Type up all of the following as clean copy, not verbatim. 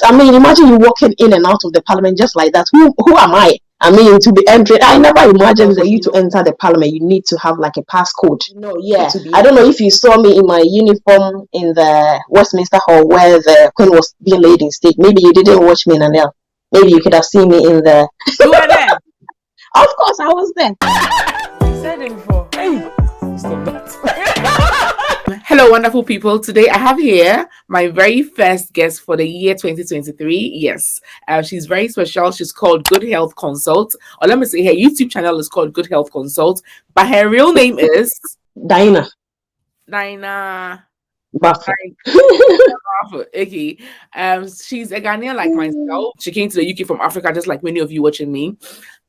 I mean, imagine you walking in and out of the parliament just like that. Who am I? I mean, to be entering, I never imagined that you to enter the parliament, you need to have like a passcode. No, yeah. I don't know if you saw me in my uniform in the Westminster Hall where the Queen was being laid in state. Maybe you didn't watch me, Nanelle. Maybe you could have seen me in the. You were there. Of course, I was there. You said it before. Hey, stop that. Hello, wonderful people. Today I have here my very first guest for the year 2023. Yes, she's very special. She's called Good Health Consult, or let me say her YouTube channel is called Good Health Consult, but her real name is Dinah. Buffett. Okay. She's a Ghanaian like myself. She came to the UK from Africa, just like many of you watching me,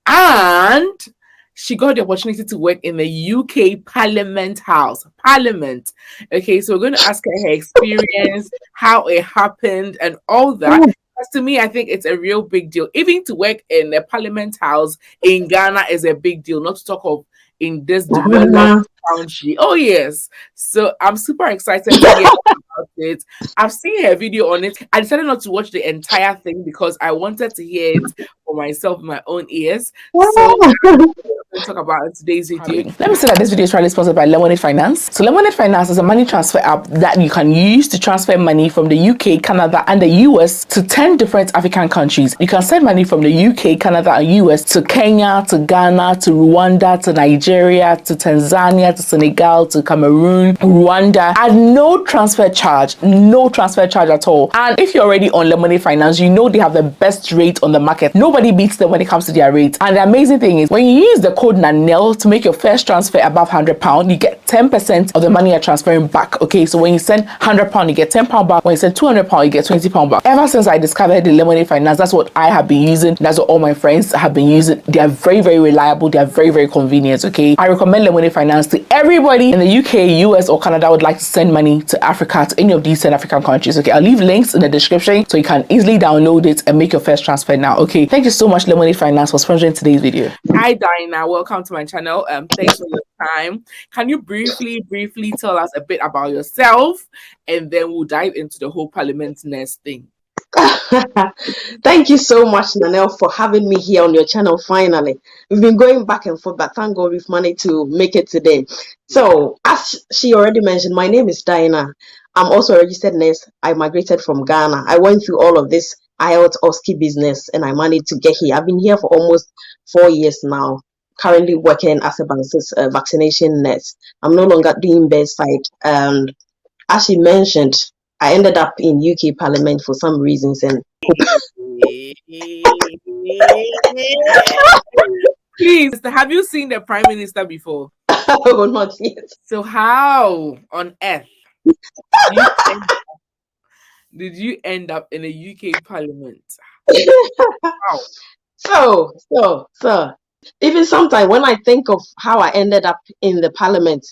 and she got the opportunity to work in the UK Parliament House. Parliament. Okay, so we're going to ask her experience, how it happened, and all that. Because to me, I think it's a real big deal. Even to work in the Parliament House in Ghana is a big deal, not to talk of in this developed country. Oh, yes. So I'm super excited to hear about it. I've seen her video on it. I decided not to watch the entire thing because I wanted to hear it for myself in my own ears. So we'll talk about today's video. Let me say that this video is really sponsored by Lemonade Finance. So Lemonade Finance is a money transfer app that you can use to transfer money from the UK, Canada, and the US to 10 different African countries. You can send money from the UK, Canada, and US to Kenya, to Ghana, to Rwanda, to Nigeria, to Tanzania, to Senegal, to Cameroon, Rwanda, at no transfer charge at all. And if you're already on Lemonade Finance, you know they have the best rate on the market. Nobody beats them when it comes to their rate. And the amazing thing is when you use the code Nanelle to make your first transfer above £100, you get 10% of the money you're transferring back. Okay, so when you send £100, you get £10 back. When you send £200, you get £20 back. Ever since I discovered the Lemonade Finance, that's what I have been using. That's what all my friends have been using. They are very, very reliable. They are very, very convenient. Okay, I recommend Lemonade Finance to everybody in the UK, US, or Canada would like to send money to Africa, to any of these 10 African countries. Okay, I'll leave links in the description so you can easily download it and make your first transfer now. Okay, thank you so much, Lemonade Finance, for sponsoring today's video. Hi, Dinah. Welcome to my channel. Thanks for your time. Can you briefly tell us a bit about yourself, and then we'll dive into the whole Parliament nest thing. Thank you so much, Nanelle, for having me here on your channel. Finally, we've been going back and forth, but thank God we've managed to make it today. So, as she already mentioned, my name is Dinah. I'm also a registered nurse. I migrated from Ghana. I went through all of this IELTS OSCE business, and I managed to get here. I've been here for almost 4 years now. Currently working as a vaccination nurse. I'm no longer doing bedside. And as she mentioned, I ended up in UK Parliament for some reasons. And please, have you seen the Prime Minister before? Oh, not yet. So how on earth did you end up in a UK Parliament? Wow. So even sometimes when I think of how I ended up in the Parliament,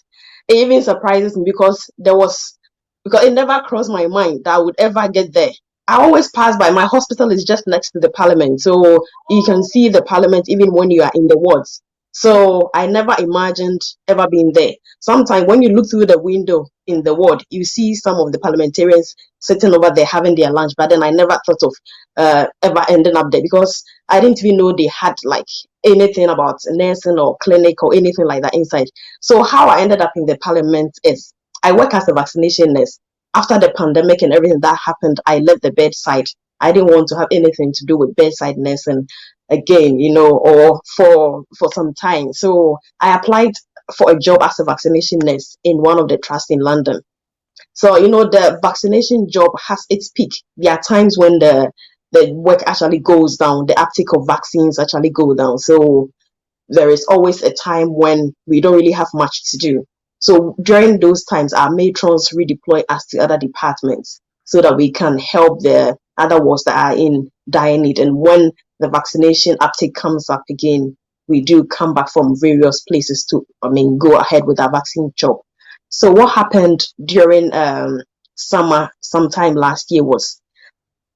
it even surprises me because it never crossed my mind that I would ever get there. I always pass by. My hospital is just next to the Parliament, so you can see the Parliament even when you are in the wards. So I never imagined ever being there. Sometimes when you look through the window in the ward, you see some of the parliamentarians sitting over there having their lunch. But then I never thought of ever ending up there because I didn't even know they had like anything about nursing or clinic or anything like that inside. So how I ended up in the Parliament is I work as a vaccination nurse. After the pandemic and everything that happened, I left the bedside. I didn't want to have anything to do with bedside nursing again, or for some time. So I applied for a job as a vaccination nurse in one of the trusts in London. So, the vaccination job has its peak. There are times when the work actually goes down, the uptake of vaccines actually go down. So there is always a time when we don't really have much to do. So during those times, our matrons redeploy us to other departments so that we can help the other wards that are in dire need. And when the vaccination uptake comes up again, we do come back from various places to, go ahead with our vaccine job. So what happened during summer, sometime last year, was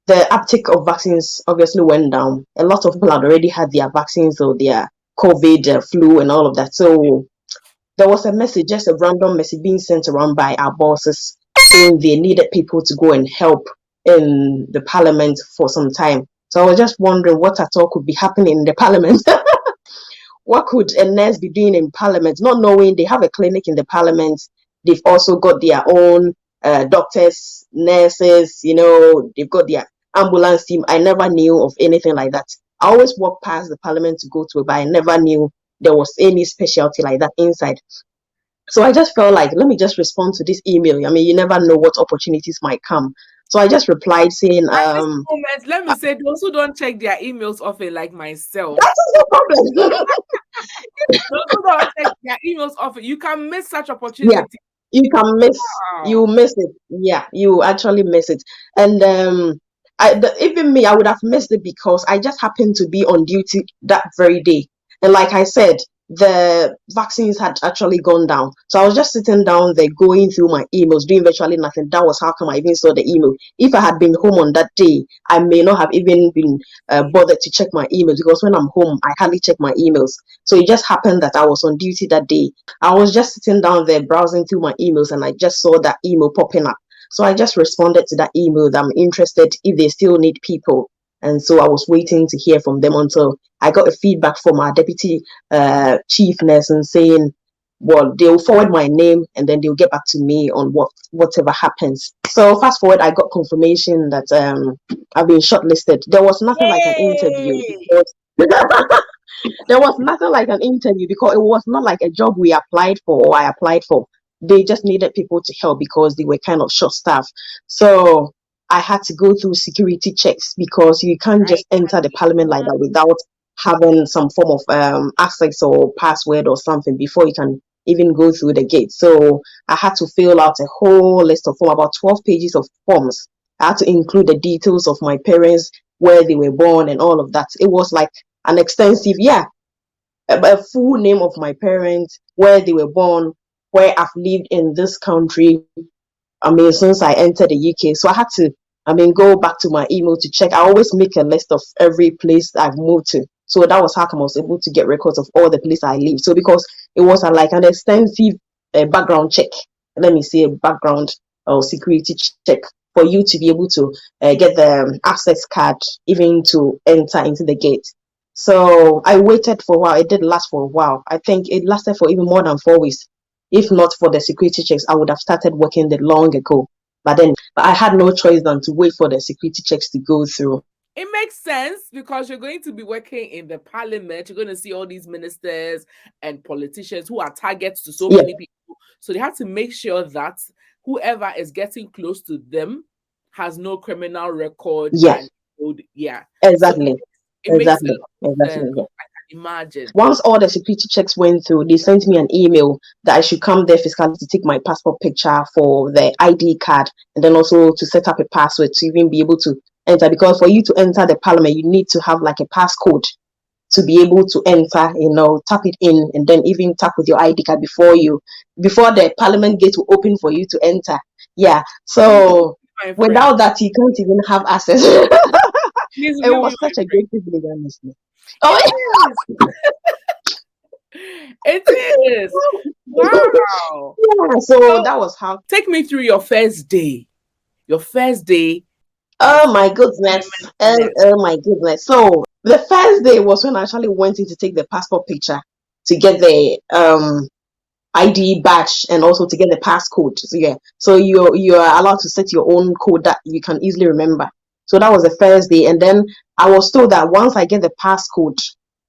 the uptake of vaccines obviously went down. A lot of people had already had their vaccines or their COVID, flu, and all of that. So there was a message, just a random message being sent around by our bosses saying they needed people to go and help in the parliament for some time. So I was just wondering what at all could be happening in the parliament. What could a nurse be doing in parliament, not knowing they have a clinic in the parliament? They've also got their own doctors, nurses, they've got their ambulance team. I never knew of anything like that. I always walk past the parliament to go to it, but I never knew there was any specialty like that inside. So I just felt like, let me just respond to this email. I mean, you never know what opportunities might come. So I just replied saying, At this moment, let me say those who don't check their emails often, like myself. that is the problem. Those who don't check their emails often, you can miss such Yeah, opportunity. you Wow. miss it. Yeah, you actually miss it. And even me, I would have missed it because I just happened to be on duty that very day. And like I said, the vaccines had actually gone down. So I was just sitting down there going through my emails, doing virtually nothing. That was how come I even saw the email. If I had been home on that day, I may not have even been bothered to check my emails, because when I'm home, I hardly check my emails. So it just happened that I was on duty that day. I was just sitting down there browsing through my emails, and I just saw that email popping up. So I just responded to that email that I'm interested if they still need people. And so I was waiting to hear from them until I got a feedback from our deputy chief nurse and saying, well, they'll forward my name and then they'll get back to me on whatever happens. So fast forward, I got confirmation that I've been shortlisted. There was nothing like an interview Yay! because there was nothing like an interview because it was not like a job we applied for or I applied for. They just needed people to help because they were kind of short staffed. So I had to go through security checks because you can't I just enter the parliament like that without having some form of access or password or something before you can even go through the gate. So I had to fill out a whole list of forms, about 12 pages of forms. I had to include the details of my parents, where they were born, and all of that. It was like an extensive, yeah, a full name of my parents, where they were born, where I've lived in this country, I mean, since I entered the UK. So I had to, go back to my email to check. I always make a list of every place I've moved to. So that was how come I was able to get records of all the places I lived. So because it was like an extensive background check, let me say a background or security check for you to be able to get the access card, even to enter into the gate. So I waited for a while. It did last for a while. I think it lasted for even more than 4 weeks. If not for the security checks, I would have started working there long ago. But I had no choice than to wait for the security checks to go through. It makes sense because you're going to be working in the parliament. You're going to see all these ministers and politicians who are targets to so Yeah, many people. So they have to make sure that whoever is getting close to them has no criminal record. yeah, And yeah, so exactly, it makes a exactly, lot of sense. exactly. Yeah. I can imagine. Once all the security checks went through, they sent me an email that I should come there physically to take my passport picture for the ID card, and then also to set up a password to even be able to enter. Because for you to enter the parliament, you need to have like a passcode to be able to enter, tap it in and then even tap with your ID card before the parliament gate will open for you to enter. Yeah. Please, So my friend. without that, you can't even have access. Please It will be was my such a friend. great privilege, honestly. Oh, It is. It is. Wow. yeah. So So that was how. take me through your first day. Your first day as Oh my goodness. parliament Oh, nurse. oh my goodness. So the first day was when I actually went in to take the passport picture to get the ID badge and also to get the passcode. So yeah, so you're allowed to set your own code that you can easily remember. So that was the first day, and then I was told that once I get the passcode,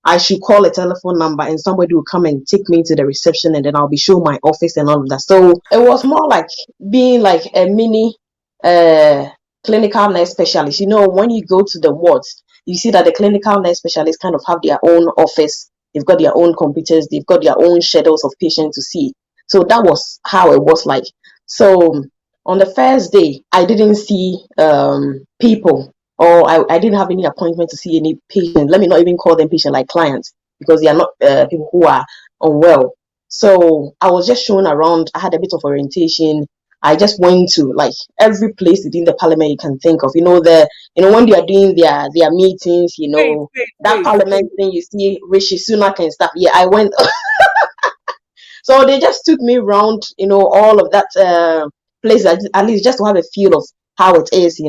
I should call a telephone number and somebody will come and take me to the reception, and then I'll be shown my office and all of that. So it was more like being like a mini uh clinical nurse specialist. When you go to the wards, you see that the clinical nurse specialists kind of have their own office. They've got their own computers. They've got their own schedules of patients to see. So that was how it was like. So on the first day, I didn't see people, or I didn't have any appointment to see any patient. Let me not even call them patient, like clients, because they are not people who are unwell. So I was just shown around. I had a bit of orientation. I just went to like every place within the parliament you can think of. When they are doing their meetings, Wait, wait, that wait, wait. parliament thing you see Rishi Sunak and stuff. Yeah, I went. So they just took me around, all of that place, at least just to have a feel of how it is,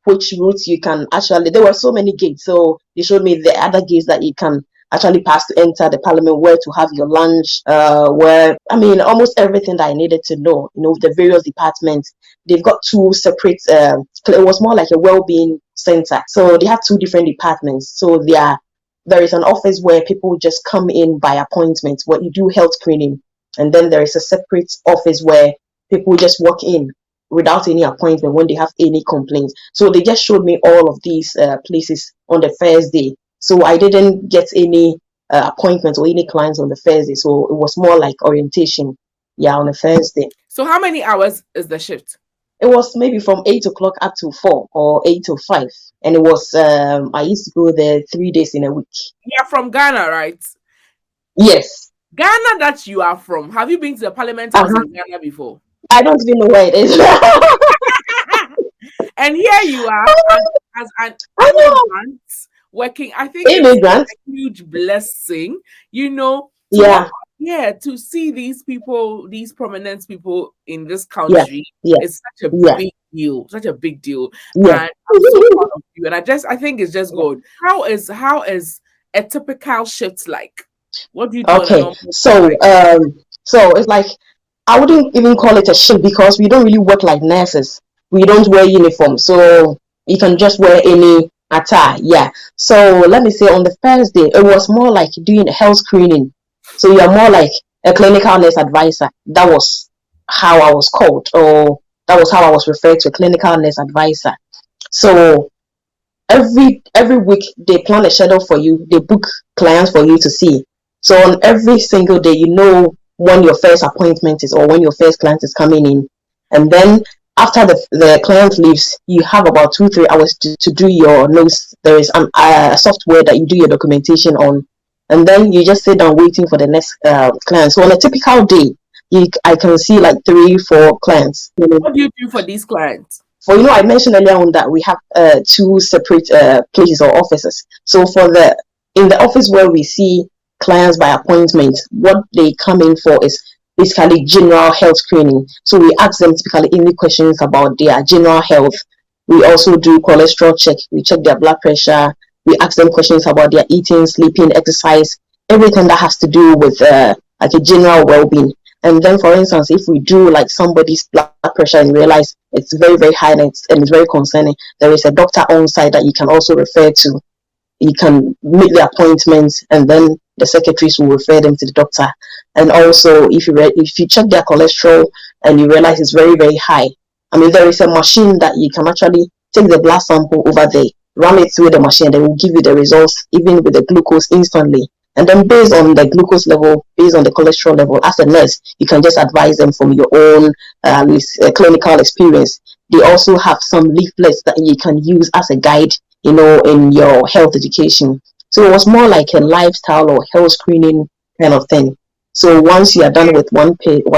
which routes you can actually. There were so many gates, so they showed me the other gates that you can actually pass to enter the parliament, where to have your lunch, where, I mean, almost everything that I needed to know, the various departments. They've got two separate, it was more like a well-being center. So they have two different departments. So there is an office where people just come in by appointment, where you do health screening. And then there is a separate office where people just walk in without any appointment when they have any complaints. So they just showed me all of these places on the first day. So I didn't get any appointments or any clients on the first day. So it was more like orientation, yeah, on the first day. So how many hours is the shift? It was maybe from 8 o'clock up to 4 or 8 to 5. And it was, I used to go there 3 days in a week. You're from Ghana, right? Yes. Ghana that you are from. Have you been to the Parliament House in Ghana before? I don't even know where it is. And here you are as an immigrant working. I think immigrant. It's a huge blessing, to see these people, these prominent people in this country. It's such a big deal, such a big deal. And I'm so proud of you. And I think it's just good. How is a typical shift like? What do you do? Okay, so it's like, I wouldn't even call it a shift, because we don't really work like nurses. We don't wear uniform, so you can just wear any attire. Yeah. So let me say, on the first day, it was more like doing a health screening. So you are more like a clinical nurse advisor. That was how I was called, or that was how I was referred to, a clinical nurse advisor. So every week they plan a schedule for you. They book clients for you to see. So on every single day, when your first appointment is, or when your first client is coming in. And then after the client leaves, you have about 2-3 hours to do your notes. There is a software that you do your documentation on. And then you just sit down waiting for the next client. So on a typical day, I can see like 3-4 clients. What do you do for these clients? For, I mentioned earlier on that we have 2 separate places or offices. So in the office where we see clients by appointment, what they come in for is basically general health screening. So we ask them typically any questions about their general health. We also do cholesterol check. We check their blood pressure. We ask them questions about their eating, sleeping, exercise, everything that has to do with like a general well-being. And then, for instance, if we do like somebody's blood pressure and realize it's very, very high and it's very concerning, there is a doctor on site that you can also refer to. You can make the appointments, and then the secretaries will refer them to the doctor. And also, if you check their cholesterol and you realize it's very, very high, I mean, there is a machine that you can actually take the blood sample over there, run it through the machine, they will give you the results, even with the glucose, instantly. And then based on the glucose level, based on the cholesterol level, as a nurse, you can just advise them from your own clinical experience. They also have some leaflets that you can use as a guide, in your health education. So it was more like a lifestyle or health screening kind of thing. So once you are done with one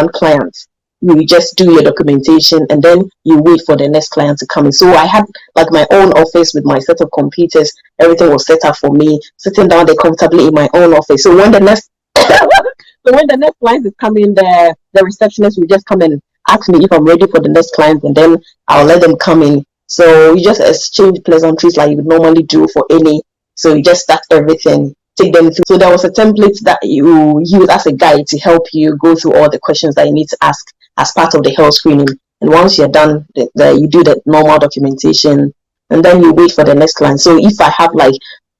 client, you just do your documentation, and then you wait for the next client to come in. So I had like my own office with my set of computers. Everything was set up for me, sitting down there comfortably in my own office. So when the next client is coming, the receptionist will just come and ask me if I'm ready for the next client, and then I'll let them come in. So you just exchange pleasantries like you would normally do for any. So you just start everything, take them through. So there was a template that you use as a guide to help you go through all the questions that you need to ask as part of the health screening. And once you're done, you do the normal documentation, and then you wait for the next client. So if I have like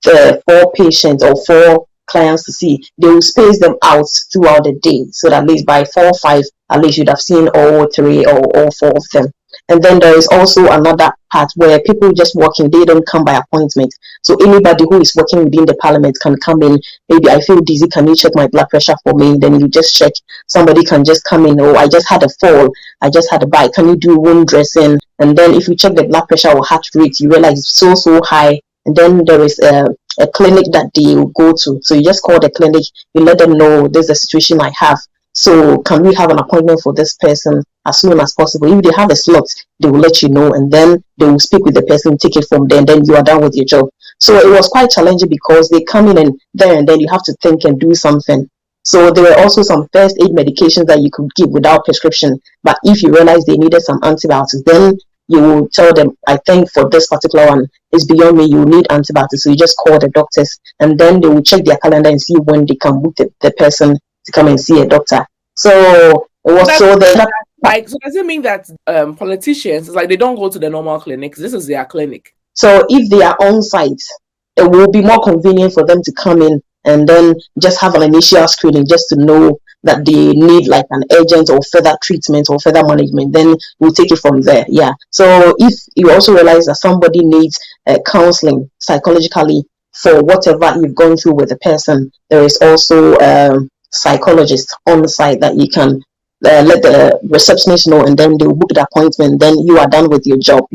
4 patients or 4 clients to see, they will space them out throughout the day. So that at least by 4 or 5, at least you'd have seen all 3 or all 4 of them. And then there is also another part where people just walk in, they don't come by appointment. So anybody who is working within the parliament can come in. Maybe I feel dizzy, can you check my blood pressure for me? Then you just check. Somebody can just come in, I just had a fall, I just had a bite, can you do wound dressing? And then if you check the blood pressure or heart rate, you realize it's so high. And then there is a clinic that they will go to. So you just call the clinic, you let them know there's a situation I have. So can we have an appointment for this person as soon as possible? If they have a slot, they will let you know, and then they will speak with the person, take it from there, and then you are done with your job. So it was quite challenging because they come in and then you have to think and do something. So there were also some first aid medications that you could give without prescription. But if you realize they needed some antibiotics, then you will tell them, I think for this particular one, it's beyond me, you need antibiotics. So you just call the doctors, and then they will check their calendar and see when they can book the person to come and see a doctor. So it was so that. Like, so does it mean that politicians, it's like they don't go to the normal clinics? This is their clinic. So if they are on site, it will be more convenient for them to come in and then just have an initial screening just to know that they need like an urgent or further treatment or further management. Then we'll take it from there. Yeah. So if you also realize that somebody needs counseling psychologically for whatever you've gone through with the person, there is also psychologist on the site that you can let the receptionist know, and then they'll book the appointment. Then you are done with your job,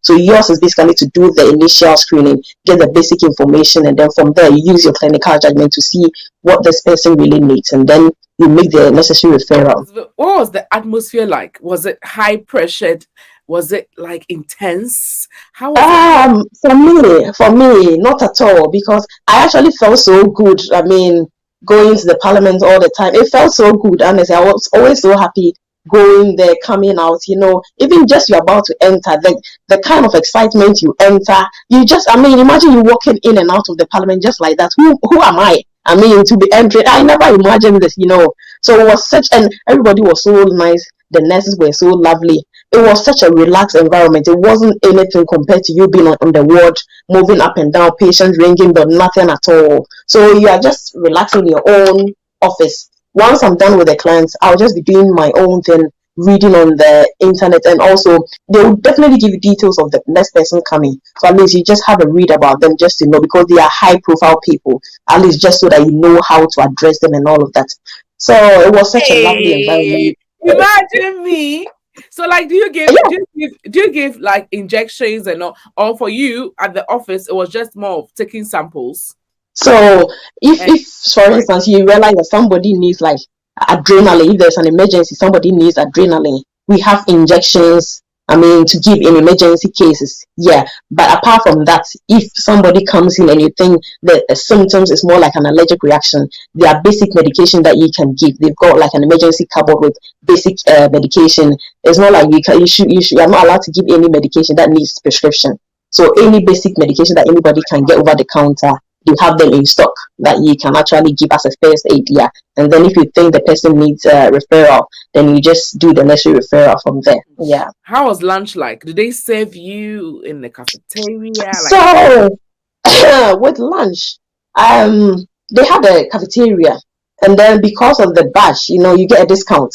So yours is basically to do the initial screening, get the basic information, and then from there you use your clinical judgment to see what this person really needs, and then you make the necessary referral. What was the atmosphere like? Was it high pressured? Was it like intense? How was it? For me, not at all, because I actually felt so good. I mean, going to the parliament all the time, it felt so good. Honestly, I was always so happy going there, coming out. Even just you're about to enter, the kind of excitement you enter. Imagine you walking in and out of the parliament just like that. Who am I? To be entering, I never imagined this. So it was and everybody was so nice. The nurses were so lovely. It was such a relaxed environment. It wasn't anything compared to you being on the ward, moving up and down, patients ringing, but nothing at all. So you are just relaxing in your own office. Once I'm done with the clients, I'll just be doing my own thing, reading on the internet, and also they will definitely give you details of the next person coming. So at least you just have a read about them just to know, because they are high profile people, at least just so that you know how to address them and all of that. So it was such a lovely environment. Imagine me. So like, do you give like injections and all, or for you at the office it was just more of taking samples? So if for instance you realize that somebody needs like adrenaline, if there's an emergency, somebody needs adrenaline, we have injections, to give in emergency cases. Yeah. But apart from that, if somebody comes in and you think that the symptoms is more like an allergic reaction, there are basic medication that you can give. They've got like an emergency cupboard with basic medication. It's not like you're not allowed to give any medication that needs prescription. So any basic medication that anybody can get over the counter, you have them in stock that you can actually give as a first aid. Yeah. And then if you think the person needs a referral, then you just do the necessary referral from there. Yeah. How was lunch like? Did they serve you in the cafeteria? So with lunch, they had a cafeteria, and then because of the badge, you get a discount.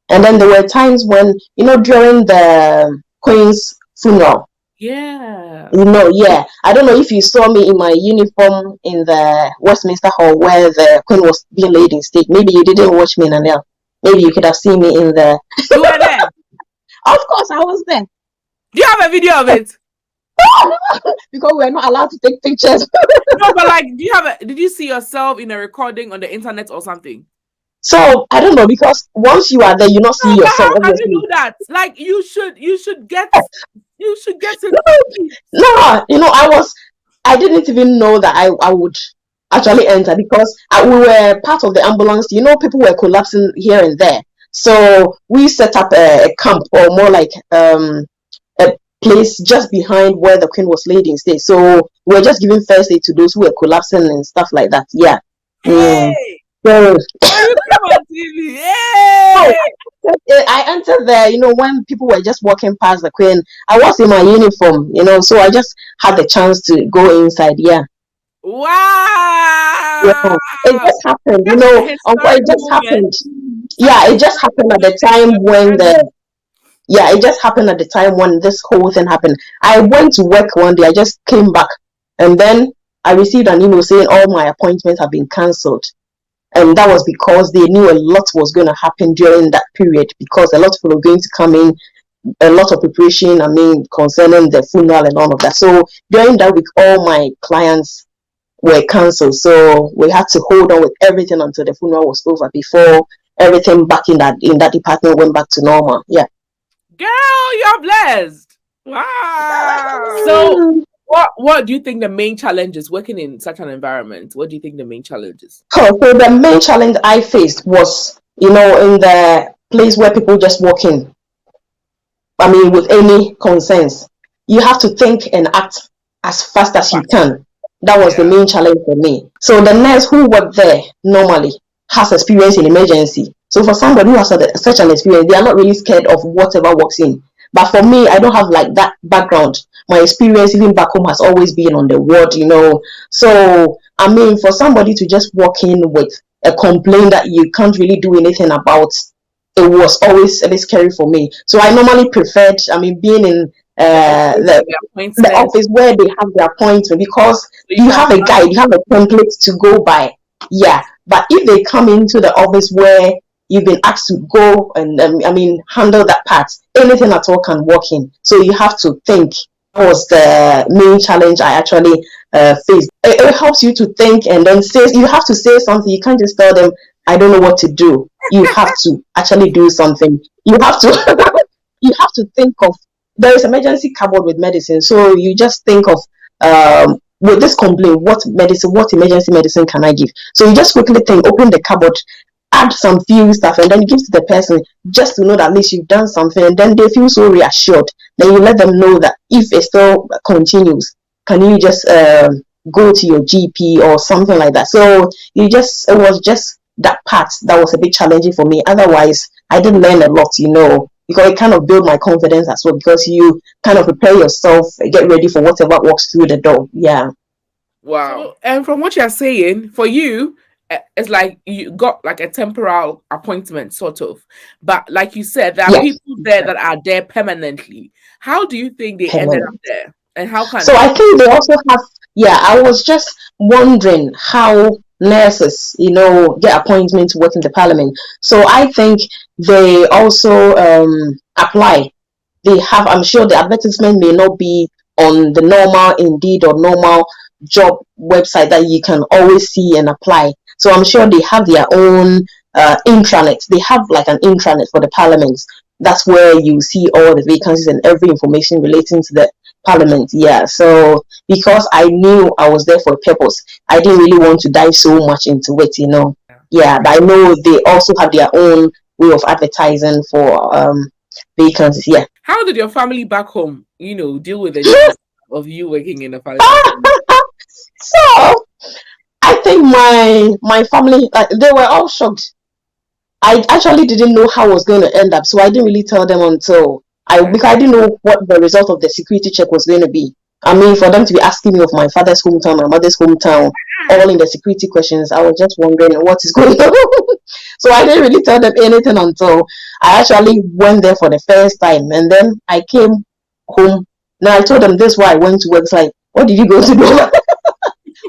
And then there were times when, during the Queen's funeral. Yeah. Yeah. I don't know if you saw me in my uniform in the Westminster Hall where the Queen was being laid in state. Maybe you didn't watch me, Nanelle. Maybe you could have seen me in the. You were there. Of course, I was there. Do you have a video of it? Because we're not allowed to take pictures. No, but like, did you see yourself in a recording on the internet or something? So I don't know, because once you are there, you not see yourself. How can you do that? Like, you should get it. No, I didn't even know that I would actually enter, because we were part of the ambulance. People were collapsing here and there. So we set up a camp, or more like a place just behind where the Queen was laid in state. So we were just giving first aid to those who were collapsing and stuff like that. Yeah. Hey! So, you come on TV. Hey! I entered there, when people were just walking past the Queen. I was in my uniform, so I just had the chance to go inside. Yeah. Wow. Yeah. It just happened, it just happened. Yeah, it just happened at the time when it just happened at the time when this whole thing happened. I went to work one day, I just came back, and then I received an email saying all my appointments have been cancelled. And that was because they knew a lot was going to happen during that period, because a lot of people were going to come in, a lot of preparation, concerning the funeral and all of that. So during that week, all my clients were cancelled. So we had to hold on with everything until the funeral was over before everything back in that department went back to normal. Yeah. Girl, you're blessed. Wow. So what do you think the main challenge is working in such an environment? What do you think the main challenge is? So the main challenge I faced was, in the place where people just walk in. with any concerns. You have to think and act as fast as you Fast. can. That was the Yeah. main challenge for me. So the nurse who worked there normally has experience in emergency. So for somebody who has such an experience, they are not really scared of whatever walks in. But for me, I don't have like that background. My experience even back home has always been on the ward. So for somebody to just walk in with a complaint that you can't really do anything about, it was always a bit scary for me. So I normally preferred, being in The office the with the the appointment. office where they have the appointment, because So you you can have a plan. guide, you have a template to go by. Yeah, but if they come into the office where you've been asked to go and handle that part, anything at all can walk in. So you have to think. That was the main challenge I actually faced. It helps you to think, and then you have to say something. You can't just tell them, I don't know what to do. You have to actually do something. You have to you have to think of, there is emergency cupboard with medicine. So you just think of, with this complaint, what emergency medicine can I give? So you just quickly think, open the cupboard, add some few stuff, and then give to the person, just to know that at least you've done something, and then they feel so reassured. Then you let them know that if it still continues, can you just go to your GP or something like that. So it was just that part that was a bit challenging for me. Otherwise, I did learn a lot, because it kind of built my confidence as well, because you kind of prepare yourself, get ready for whatever walks through the door. Yeah. Wow. So, and from what you're saying, for you, it's like you got like a temporal appointment, sort of. But like you said, there are Yes. people there that are there permanently. How do you think they ended up Permanent. there? And how So can I think they also have, yeah, I was just wondering how nurses, get appointments to work in the parliament. So I think they also apply. They have, I'm sure the advertisement may not be on the normal Indeed or normal job website that you can always see and apply. So I'm sure they have their own intranet. They have like an intranet for the parliament. That's where you see all the vacancies and every information relating to the parliament. Yeah. So because I knew I was there for a purpose, I didn't really want to dive so much into it. Yeah, but I know they also have their own way of advertising for vacancies. Yeah. how did your family back home, deal with the news of you working in the parliament? So I think my family, like, they were all shocked. I actually didn't know how it was going to end up, so I didn't really tell them until Okay. because I didn't know what the result of the security check was going to be. For them to be asking me of my father's hometown, my mother's hometown, all in the security questions, I was just wondering what is going on. So I didn't really tell them anything until I actually went there for the first time, and then I came home. Now I told them this is why I went to work. It's like, what did you go to do?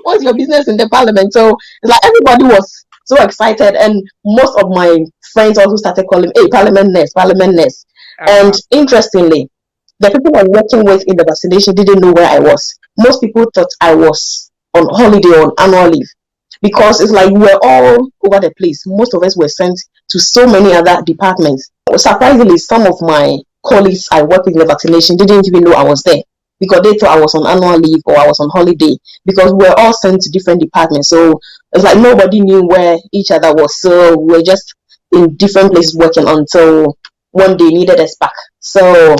What's your business in the parliament? So it's like everybody was so excited, and most of my friends also started calling, hey, parliament nurse, parliament nurse. And interestingly, the people I was working with in the vaccination didn't know where I was. Most people thought I was on holiday or on annual leave, because it's like we were all over the place. Most of us were sent to so many other departments. Surprisingly, some of my colleagues I worked with in the vaccination didn't even know I was there, because they thought I was on annual leave or I was on holiday, because we were all sent to different departments. So it's like nobody knew where each other was. So we were just in different places working until one day needed us back. So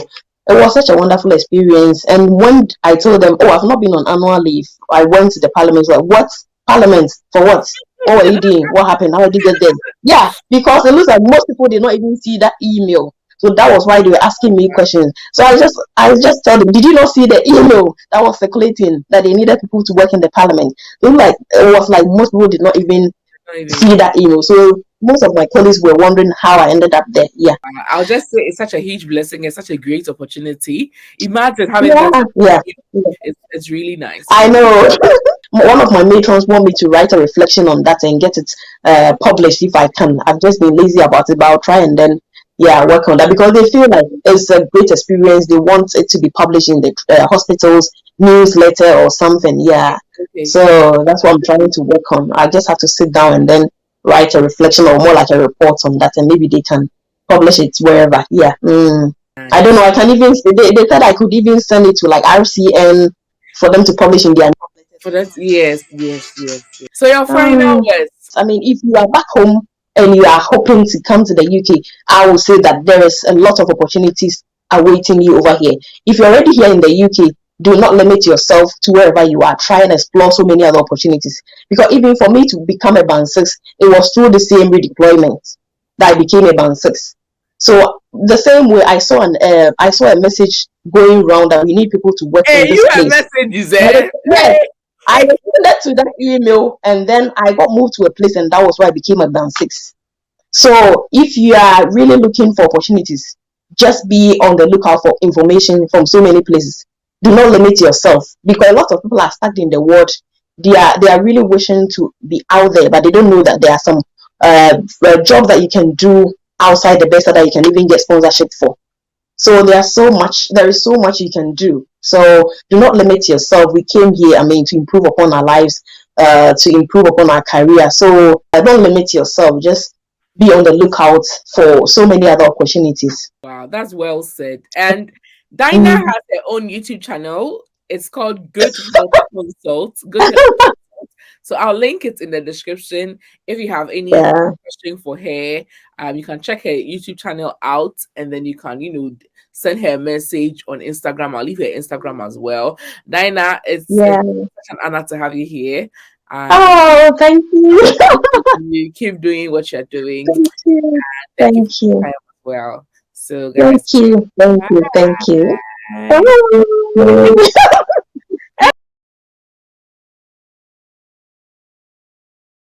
it was such a wonderful experience. And when I told them, oh, I've not been on annual leave, I went to the parliament. Like, what? Parliament? For what? What were you doing? What happened? How did you get there? Yeah, because it looks like most people did not even see that email. So that was why they were asking me questions. So I just told them, did you not see the email that was circulating that they needed people to work in the parliament? It was like most people did not even see that email. So most of my colleagues were wondering how I ended up there. Yeah. I'll just say it's such a huge blessing. It's such a great opportunity. Imagine having Yeah. this. Yeah. Yeah. It's really nice. I know. One of my matrons want me to write a reflection on that and get it published if I can. I've just been lazy about it, but I'll try and then, yeah, work on that, because they feel like it's a great experience. They want it to be published in the hospital's newsletter or something. Yeah. Okay. So that's what I'm trying to work on. I just have to sit down and then write a reflection, or more like a report on that, and maybe they can publish it wherever. Yeah. I don't know. I can even, they said I could even send it to like RCN for them to publish in their. For that, yes, yes, yes, yes. So your final Um, words. if you are back home and you are hoping to come to the UK, I will say that there is a lot of opportunities awaiting you over here. If you're already here in the UK, do not limit yourself to wherever you are. Try and explore so many other opportunities. Because even for me to become a band six, it was through the same redeployment that I became a band six. So the same way I saw a message going around that we need people to work in Hey, this you have place. messages, Yes, eh? yes. Hey. I responded to that email and then I got moved to a place and that was why I became a band six. So if you are really looking for opportunities, just be on the lookout for information from so many places. Do not limit yourself because a lot of people are stuck in the world. They are really wishing to be out there, but they don't know that there are some jobs that you can do outside the base that you can even get sponsorship for. So there is so much you can do. So do not limit yourself. We came here, I mean, to improve upon our lives, to improve upon our career. So don't limit yourself. Just be on the lookout for so many other opportunities. Wow, that's well said. And Dinah Mm, has her own YouTube channel. It's called Good Health Consult. Good Health Consult. So I'll link it in the description. If you have any yeah, question for her, you can check her YouTube channel out, and then you can, send her a message on Instagram. I'll leave her Instagram as well. Dinah, it's yeah. such an honor to have you here, and Oh, thank you. you keep doing what you're doing. Thank you. Thank you for Thank you. your time as well. So, Thank guys, you. Thank you. Thank you. bye. Bye.